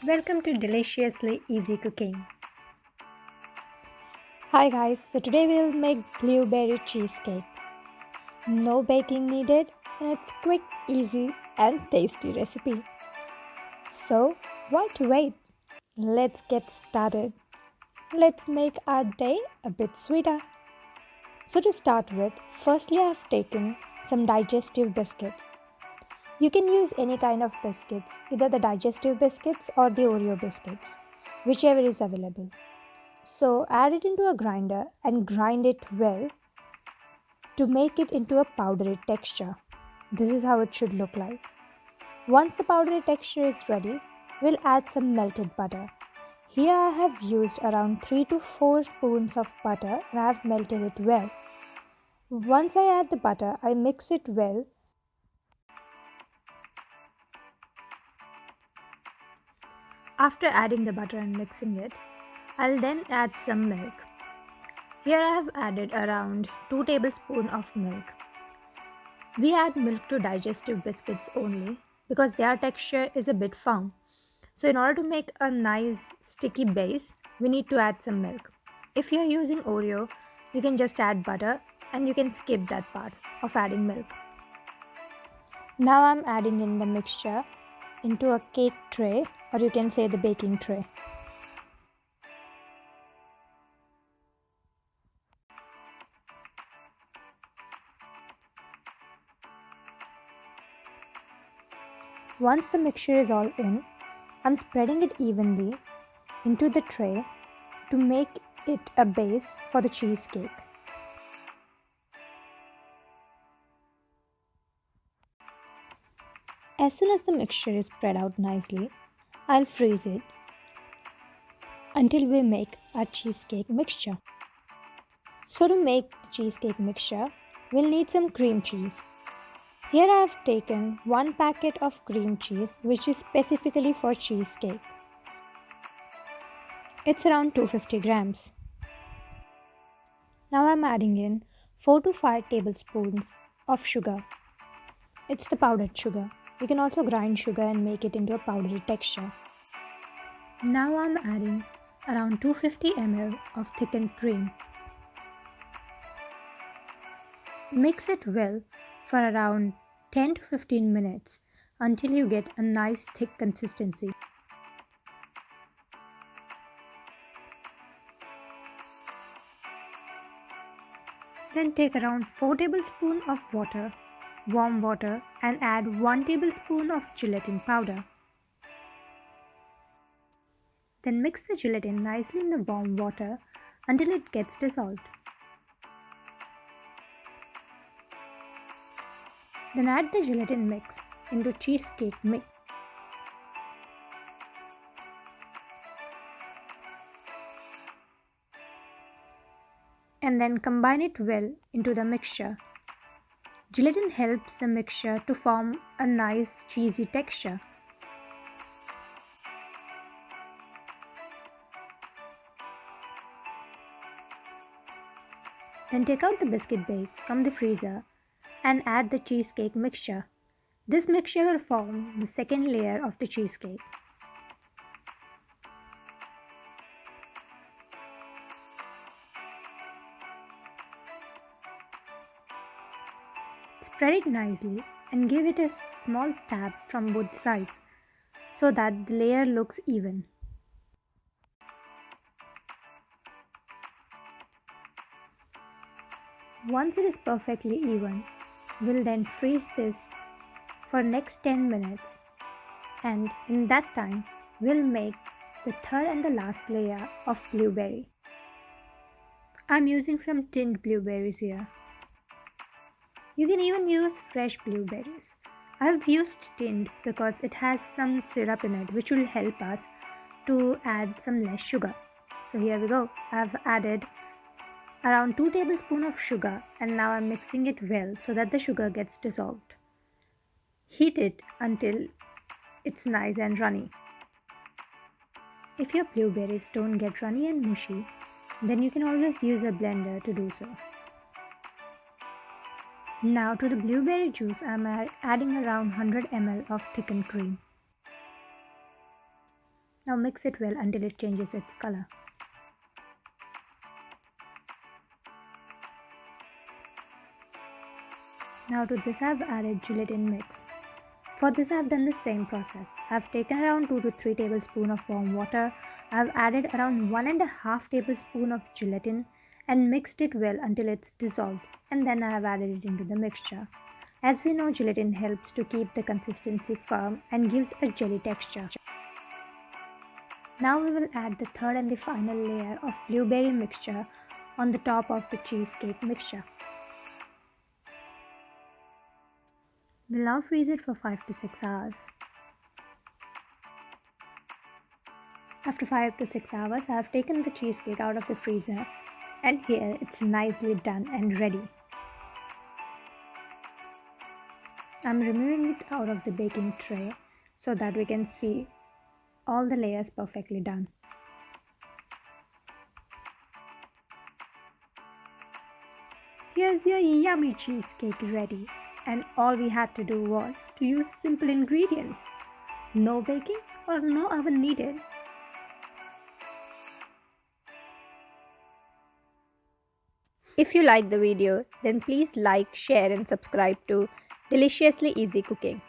Welcome to Deliciously Easy Cooking. Hi guys, so today we'll make blueberry cheesecake. No baking needed and it's quick, easy and tasty recipe. So, why to wait? Let's get started. Let's make our day a bit sweeter. So to start with, firstly I have taken some digestive biscuits. You can use any kind of biscuits, either the digestive biscuits or the Oreo biscuits, whichever is available. So add it into a grinder and grind it well to make it into a powdery texture. This is how it should look like. Once the powdery texture is ready, we'll add some melted butter. Here I have used around 3 to 4 spoons of butter and I have melted it well. Once I add the butter, I mix it well. After adding the butter and mixing it, I'll then add some milk. Here I have added around 2 tablespoons of milk. We add milk to digestive biscuits only because their texture is a bit firm. So in order to make a nice sticky base, we need to add some milk. If you are using Oreo, you can just add butter and you can skip that part of adding milk. Now I'm adding in the mixture into a cake tray, or you can say the baking tray. Once the mixture is all in, I'm spreading it evenly into the tray to make it a base for the cheesecake. As soon as the mixture is spread out nicely, I'll freeze it until we make our cheesecake mixture. So to make the cheesecake mixture, we'll need some cream cheese. Here I have taken 1 packet of cream cheese which is specifically for cheesecake. It's around 250 grams. Now I'm adding in 4 to 5 tablespoons of sugar. It's the powdered sugar. You can also grind sugar and make it into a powdery texture. Now I'm adding around 250 ml of thickened cream. Mix it well for around 10 to 15 minutes until you get a nice thick consistency. Then take around 4 tablespoons of water, warm water, and add 1 tablespoon of gelatin powder. Then mix the gelatin nicely in the warm water until it gets dissolved. Then add the gelatin mix into cheesecake mix. And then combine it well into the mixture. Gelatin helps the mixture to form a nice cheesy texture. Then take out the biscuit base from the freezer and add the cheesecake mixture. This mixture will form the second layer of the cheesecake. Spread it nicely and give it a small tap from both sides so that the layer looks even. Once it is perfectly even, we'll then freeze this for next 10 minutes, and in that time we'll make the third and the last layer of blueberry. I'm using some tinned blueberries here. You can even use fresh blueberries. I've used tinned because it has some syrup in it which will help us to add some less sugar. So here we go. I've added around 2 tablespoons of sugar and now I'm mixing it well so that the sugar gets dissolved. Heat it until it's nice and runny. If your blueberries don't get runny and mushy, then you can always use a blender to do so. Now to the blueberry juice, I'm adding around 100 ml of thickened cream. Now mix it well until it changes its color. Now to this I have added gelatin mix. For this I have done the same process. I have taken around 2 to 3 tablespoons of warm water. I have added around 1.5 tablespoons of gelatin and mixed it well until it's dissolved, and then I have added it into the mixture. As we know, gelatin helps to keep the consistency firm and gives a jelly texture. Now we will add the third and the final layer of blueberry mixture on the top of the cheesecake mixture. We'll now freeze it for 5 to 6 hours. After 5 to 6 hours, I have taken the cheesecake out of the freezer, and here it's nicely done and ready. I'm removing it out of the baking tray so that we can see all the layers perfectly done. Here's your yummy cheesecake ready, and all we had to do was to use simple ingredients. No baking or no oven needed. If you like the video, then please like, share and subscribe to Deliciously Easy Cooking.